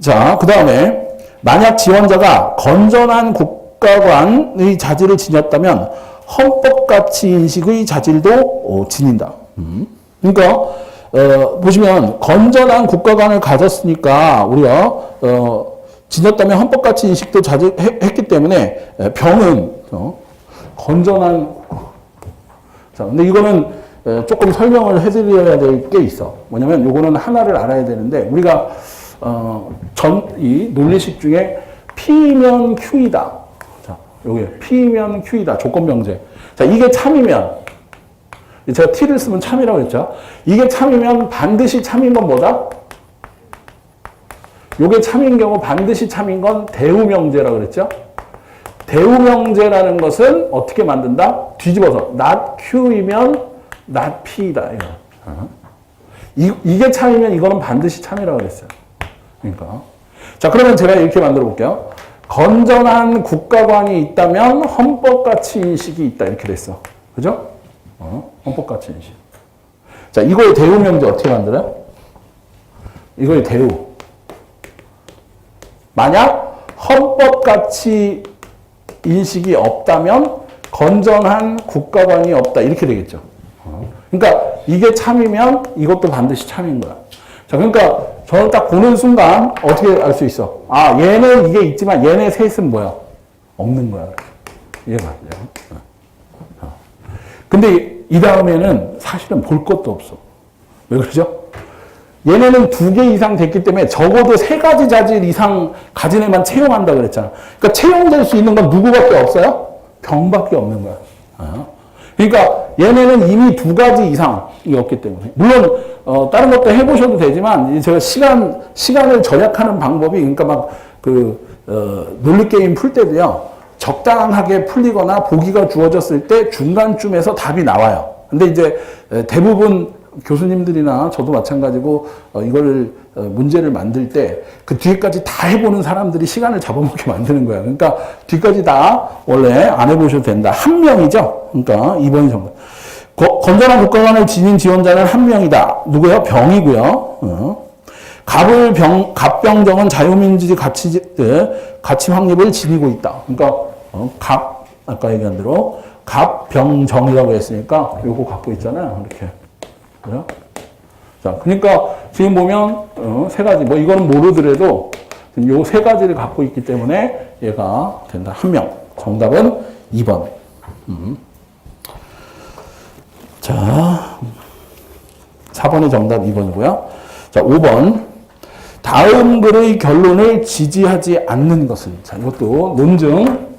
자, 그 다음에 만약 지원자가 건전한 국가관의 자질을 지녔다면 헌법가치 인식의 자질도 지닌다. 그러니까 보시면 건전한 국가관을 가졌으니까 우리가 지녔다면 헌법가치 인식도 했기 때문에 병은 건전한. 자, 근데 이거는 조금 설명을 해드려야 될 게 있어. 뭐냐면 요거는 하나를 알아야 되는데 우리가 이 논리식 중에 P면 Q이다. 자, 요게 P면 Q이다. 조건명제. 자, 이게 참이면, 제가 T를 쓰면 참이라고 했죠. 이게 참이면 반드시 참인 건 뭐다? 요게 참인 경우 반드시 참인 건 대우명제라고 그랬죠. 대우명제라는 것은 어떻게 만든다? 뒤집어서 not Q이면 not P다. 이게 참이면 이거는 반드시 참이라고 그랬어요. 그러니까. 자, 그러면 제가 이렇게 만들어 볼게요. 건전한 국가관이 있다면 헌법가치 인식이 있다. 이렇게 됐어. 그죠? 헌법가치 인식. 자, 이거의 대우명제 어떻게 만들어요? 이거의 대우. 만약 헌법 가치 인식이 없다면 건전한 국가관이 없다. 이렇게 되겠죠. 그러니까 이게 참이면 이것도 반드시 참인 거야. 자, 그러니까 저는 딱 보는 순간 어떻게 알 수 있어? 아, 얘는 이게 있지만 얘네 셋은 뭐야? 없는 거야. 이해가 안 돼요? 근데 이 다음에는 사실은 볼 것도 없어. 왜 그러죠? 얘네는 2개 이상 됐기 때문에 적어도 3가지 자질 이상 가진 애만 채용한다 그랬잖아. 그러니까 채용될 수 있는 건 누구밖에 없어요? 병밖에 없는 거야. 그러니까 얘네는 이미 2가지 이상이 없기 때문에. 물론 다른 것도 해보셔도 되지만 제가 시간을 절약하는 방법이 그러니까 막 논리게임 풀 때도요. 적당하게 풀리거나 보기가 주어졌을 때 중간쯤에서 답이 나와요. 근데 이제 대부분 교수님들이나 저도 마찬가지고 이걸 문제를 만들 때 그 뒤에까지 다 해보는 사람들이 시간을 잡아먹게 만드는 거야. 그러니까 뒤까지 다 원래 안 해보셔도 된다. 한 명이죠. 그러니까 2번이 정답. 건전한 국가관을 지닌 지원자는 한 명이다. 누구요? 병이고요. 갑병정은 자유민주주의 가치 확립을 지니고 있다. 그러니까 아까 얘기한 대로 갑병정이라고 했으니까 요거 갖고 있잖아요. 이렇게. 그래요? 자, 그러니까 지금 보면 3가지 뭐 이거는 모르더라도 요 3가지를 갖고 있기 때문에 얘가 된다. 한 명. 정답은 2번. 자, 4번의 정답 2번이고요. 자, 5번. 다음 글의 결론을 지지하지 않는 것은. 자, 이것도 논증.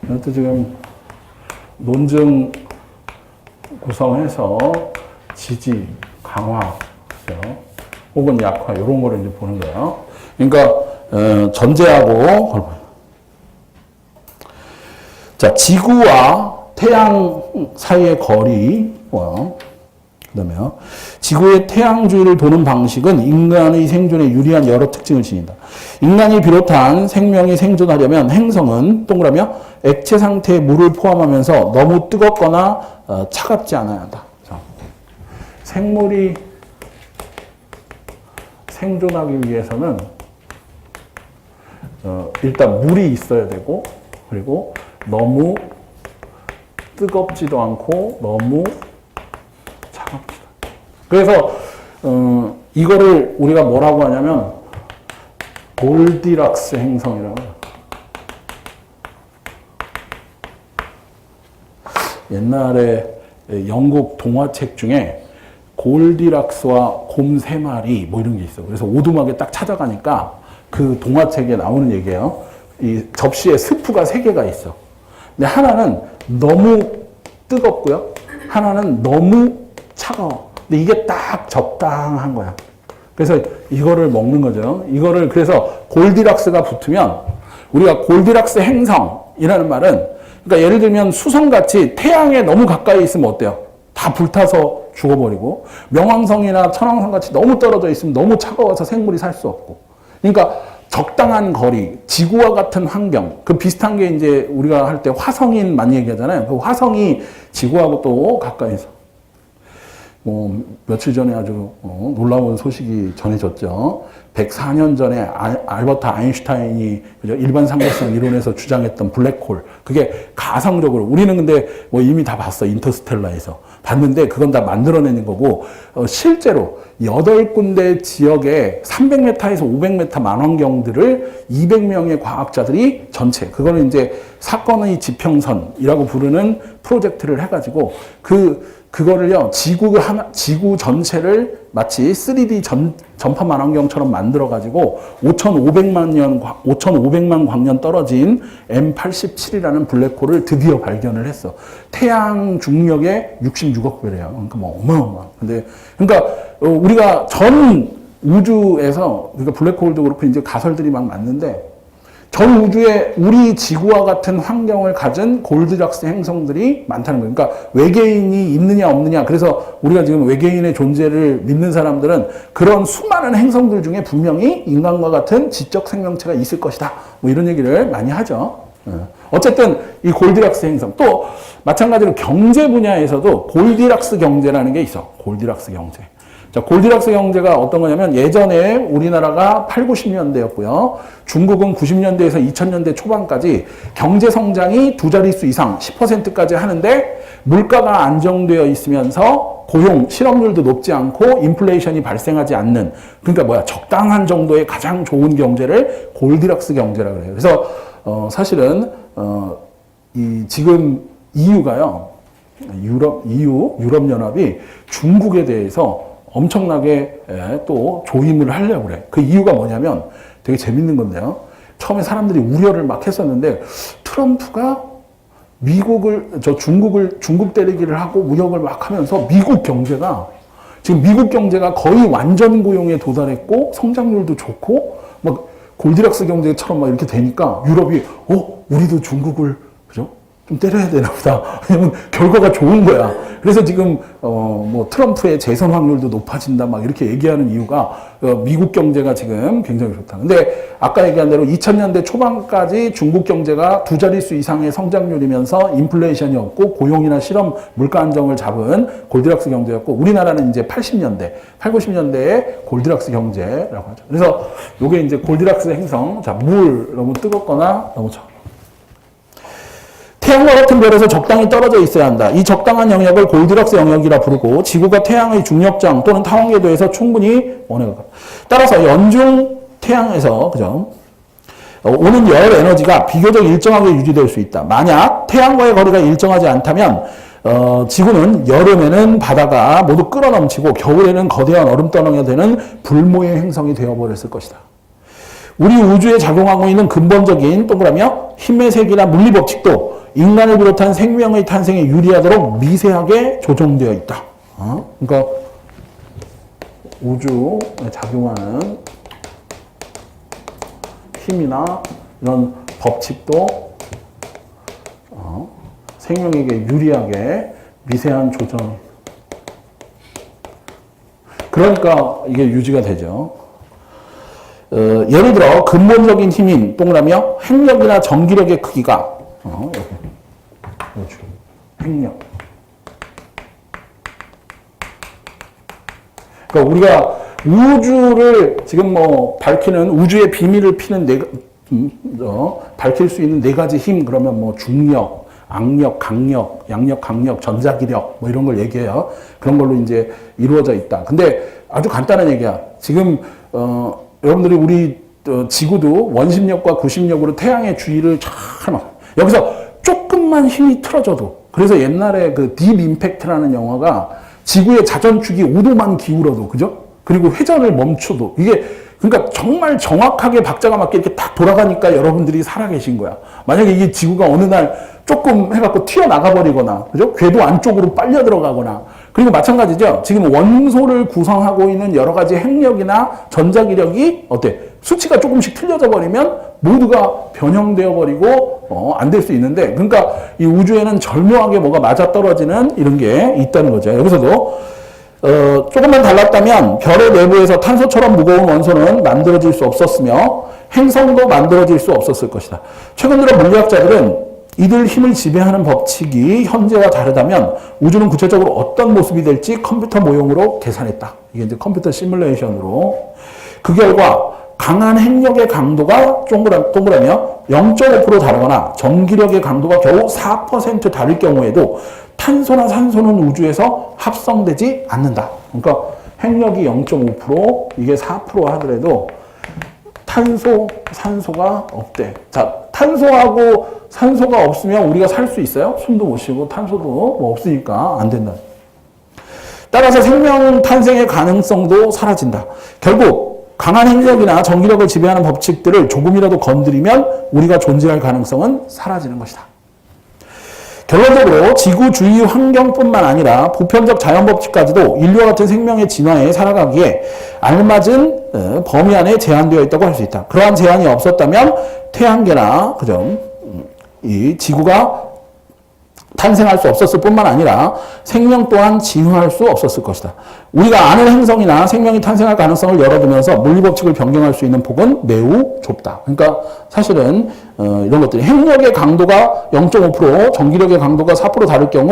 이것도 지금 논증 구성해서 지지, 강화, 그죠? 혹은 약화, 이런 거를 이제 보는 거예요. 그러니까, 전제하고, 자, 지구와 태양 사이의 거리와, 그 다음에, 지구의 태양주위를 도는 방식은 인간의 생존에 유리한 여러 특징을 지닌다. 인간이 비롯한 생명이 생존하려면 행성은 동그라며 액체 상태의 물을 포함하면서 너무 뜨겁거나 차갑지 않아야 한다. 자, 생물이 생존하기 위해서는 일단 물이 있어야 되고, 그리고 너무 뜨겁지도 않고 너무 차갑지도 않고. 그래서 이거를 우리가 뭐라고 하냐면 골디락스 행성이라고 해요. 옛날에 영국 동화책 중에 골디락스와 곰 3마리 뭐 이런 게 있어. 그래서 오두막에 딱 찾아가니까 그 동화책에 나오는 얘기예요. 이 접시에 스프가 3개가 있어. 근데 하나는 너무 뜨겁고요. 하나는 너무 차가워. 근데 이게 딱 적당한 거야. 그래서 이거를 먹는 거죠. 이거를 그래서 골디락스가 붙으면 우리가 골디락스 행성이라는 말은 그러니까 예를 들면 수성같이 태양에 너무 가까이 있으면 어때요? 다 불타서 죽어버리고 명왕성이나 천왕성같이 너무 떨어져 있으면 너무 차가워서 생물이 살 수 없고. 그러니까 적당한 거리, 지구와 같은 환경, 그 비슷한 게 이제 우리가 할 때 화성인 많이 얘기하잖아요. 그 화성이 지구하고 또 가까이서. 며칠 전에 아주 놀라운 소식이 전해졌죠. 104년 전에 알버트 아인슈타인이 일반 상대성 이론에서 주장했던 블랙홀. 그게 가상적으로 우리는 근데 뭐 이미 다 봤어. 인터스텔라에서. 봤는데 그건 다 만들어내는 거고 실제로 8군데 지역에 300m에서 500m 만원경들을 200명의 과학자들이 전체 그거는 이제 사건의 지평선이라고 부르는 프로젝트를 해가지고 그거를요, 지구 전체를 마치 3D 전파 만원경처럼 만들어가지고 5,500만 광년 떨어진 M87이라는 블랙홀을 드디어 발견을 했어. 태양 중력의 66억 배래요. 그러니까 뭐 어마어마. 그러니까 우리가 전 우주에서, 그러니까 블랙홀도 그렇고 이제 가설들이 막 많는데 전 우주에 우리 지구와 같은 환경을 가진 골디락스 행성들이 많다는 거예요. 그러니까 외계인이 있느냐 없느냐. 그래서 우리가 지금 외계인의 존재를 믿는 사람들은 그런 수많은 행성들 중에 분명히 인간과 같은 지적 생명체가 있을 것이다. 뭐 이런 얘기를 많이 하죠. 어쨌든 이 골디락스 행성 또 마찬가지로 경제 분야에서도 골디락스 경제라는 게 있어. 골디락스 경제. 자, 골디락스 경제가 어떤 거냐면 예전에 우리나라가 8, 90년대였고요. 중국은 90년대에서 2000년대 초반까지 경제 성장이 두 자릿수 이상 10%까지 하는데 물가가 안정되어 있으면서 고용, 실업률도 높지 않고 인플레이션이 발생하지 않는 그러니까 뭐야 적당한 정도의 가장 좋은 경제를 골디락스 경제라고 그래요. 그래서 사실은 이 지금 EU가요. 유럽연합이 중국에 대해서 엄청나게 또 조임을 하려고 그래. 그 이유가 뭐냐면 되게 재밌는 건데요. 처음에 사람들이 우려를 막 했었는데 트럼프가 중국 때리기를 하고 무역을 막 하면서 지금 미국 경제가 거의 완전 고용에 도달했고 성장률도 좋고 막 골디락스 경제처럼 막 이렇게 되니까 유럽이 우리도 중국을 그죠? 좀 때려야 되나 보다. 왜냐면 결과가 좋은 거야. 그래서 지금 뭐 트럼프의 재선 확률도 높아진다 막 이렇게 얘기하는 이유가 미국 경제가 지금 굉장히 좋다. 근데 아까 얘기한 대로 2000년대 초반까지 중국 경제가 두 자릿수 이상의 성장률이면서 인플레이션이 없고 고용이나 실업 물가 안정을 잡은 골디락스 경제였고 우리나라는 이제 80년대, 8, 90년대의 골디락스 경제라고 하죠. 그래서 요게 이제 골디락스 행성. 자, 물 너무 뜨겁거나 너무 차가워. 태양과 같은 별에서 적당히 떨어져 있어야 한다. 이 적당한 영역을 골디락스 영역이라 부르고 지구가 태양의 중력장 또는 타원궤도에서 충분히 원해가 따라서 연중 태양에서 그죠? 오는 열 에너지가 비교적 일정하게 유지될 수 있다. 만약 태양과의 거리가 일정하지 않다면 지구는 여름에는 바다가 모두 끌어넘치고 겨울에는 거대한 얼음덩어리가 되는 불모의 행성이 되어버렸을 것이다. 우리 우주에 작용하고 있는 근본적인 동그라미요 힘의 세기나 물리 법칙도 인간을 비롯한 생명의 탄생에 유리하도록 미세하게 조정되어 있다. 그러니까 우주에 작용하는 힘이나 이런 법칙도 생명에게 유리하게 미세한 조정. 그러니까 이게 유지가 되죠. 예를 들어 근본적인 힘인 동그라미요 핵력이나 전기력의 크기가 핵력. 그러니까 우리가 우주를 지금 뭐 밝히는 우주의 비밀을 피는 밝힐 수 있는 네 가지 힘 그러면 뭐 중력, 악력, 강력, 양력, 강력, 전자기력 뭐 이런 걸 얘기해요. 그런 걸로 이제 이루어져 있다. 근데 아주 간단한 얘기야. 지금 여러분들이 우리 지구도 원심력과 구심력으로 태양의 주위를 잘 여기서 조금만 힘이 틀어져도 그래서 옛날에 그 딥 임팩트라는 영화가 지구의 자전축이 5도만 기울어도 그죠? 그리고 회전을 멈춰도 이게 그러니까 정말 정확하게 박자가 맞게 이렇게 딱 돌아가니까 여러분들이 살아계신 거야. 만약에 이게 지구가 어느 날 조금 해갖고 튀어나가 버리거나 그죠? 궤도 안쪽으로 빨려 들어가거나 그리고 마찬가지죠. 지금 원소를 구성하고 있는 여러 가지 핵력이나 전자기력이 어때? 수치가 조금씩 틀려져 버리면 모두가 변형되어 버리고 안 될 수 있는데 그러니까 이 우주에는 절묘하게 뭐가 맞아떨어지는 이런 게 있다는 거죠. 여기서도 조금만 달랐다면 별의 내부에서 탄소처럼 무거운 원소는 만들어질 수 없었으며 행성도 만들어질 수 없었을 것이다. 최근 들어 물리학자들은 이들 힘을 지배하는 법칙이 현재와 다르다면 우주는 구체적으로 어떤 모습이 될지 컴퓨터 모형으로 계산했다. 이게 이제 컴퓨터 시뮬레이션으로. 그 결과 강한 핵력의 강도가 동그라미요 0.5% 다르거나 전기력의 강도가 겨우 4% 다를 경우에도 탄소나 산소는 우주에서 합성되지 않는다. 그러니까 핵력이 0.5% 이게 4% 하더라도 탄소, 산소가 없대. 자, 탄소하고 산소가 없으면 우리가 살 수 있어요? 숨도 못 쉬고 탄소도 뭐 없으니까 안 된다. 따라서 생명 탄생의 가능성도 사라진다. 결국 강한 핵력이나 전기력을 지배하는 법칙들을 조금이라도 건드리면 우리가 존재할 가능성은 사라지는 것이다. 결론적으로 지구 주위 환경뿐만 아니라 보편적 자연 법칙까지도 인류와 같은 생명의 진화에 살아가기에 알맞은 범위 안에 제한되어 있다고 할 수 있다. 그러한 제한이 없었다면 태양계나 그죠? 이 지구가 탄생할 수 없었을 뿐만 아니라 생명 또한 진화할 수 없었을 것이다. 우리가 아는 행성이나 생명이 탄생할 가능성을 열어두면서 물리법칙을 변경할 수 있는 폭은 매우 좁다. 그러니까 사실은 이런 것들이 핵력의 강도가 0.5%, 전기력의 강도가 4% 다를 경우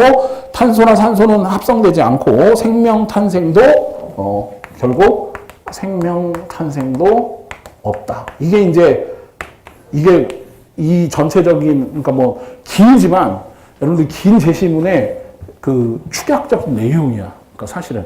탄소나 산소는 합성되지 않고 생명 탄생도 결국 생명 탄생도 없다. 이게 이 전체적인, 그러니까 뭐 길지만 여러분들 긴 제시문의 그 축약적 내용이야. 그러니까 사실은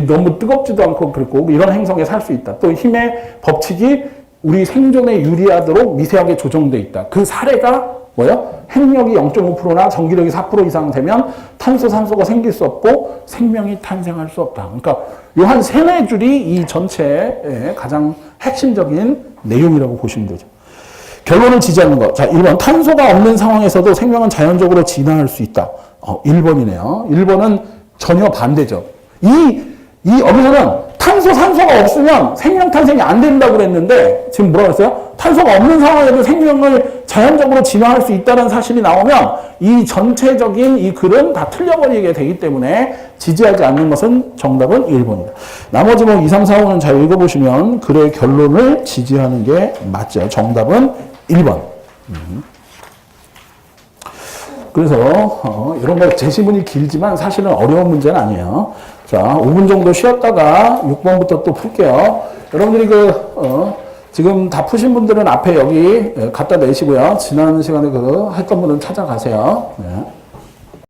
너무 뜨겁지도 않고 그렇고 이런 행성에 살 수 있다. 또 힘의 법칙이 우리 생존에 유리하도록 미세하게 조정돼 있다. 그 사례가 뭐야? 핵력이 0.5%나 전기력이 4% 이상 되면 탄소, 산소가 생길 수 없고 생명이 탄생할 수 없다. 그러니까 요 한 세네 줄이 이 전체의 가장 핵심적인 내용이라고 보시면 되죠. 결론을 지지하는 것. 자, 1번. 탄소가 없는 상황에서도 생명은 자연적으로 진화할 수 있다. 1번이네요. 1번은 전혀 반대죠. 여기서는 탄소, 산소가 없으면 생명 탄생이 안 된다고 그랬는데, 지금 뭐라고 했어요? 탄소가 없는 상황에도 생명을 자연적으로 진화할 수 있다는 사실이 나오면 이 전체적인 이 글은 다 틀려버리게 되기 때문에 지지하지 않는 것은 정답은 1번이다. 나머지 뭐 2, 3, 4, 5는 잘 읽어보시면 글의 결론을 지지하는 게 맞죠. 정답은 1번. 그래서 이런 거 제시문이 길지만 사실은 어려운 문제는 아니에요. 자, 5분 정도 쉬었다가 6번부터 또 풀게요. 여러분들이 지금 다 푸신 분들은 앞에 여기 갖다 내시고요. 지난 시간에 했던 분은 찾아가세요. 네.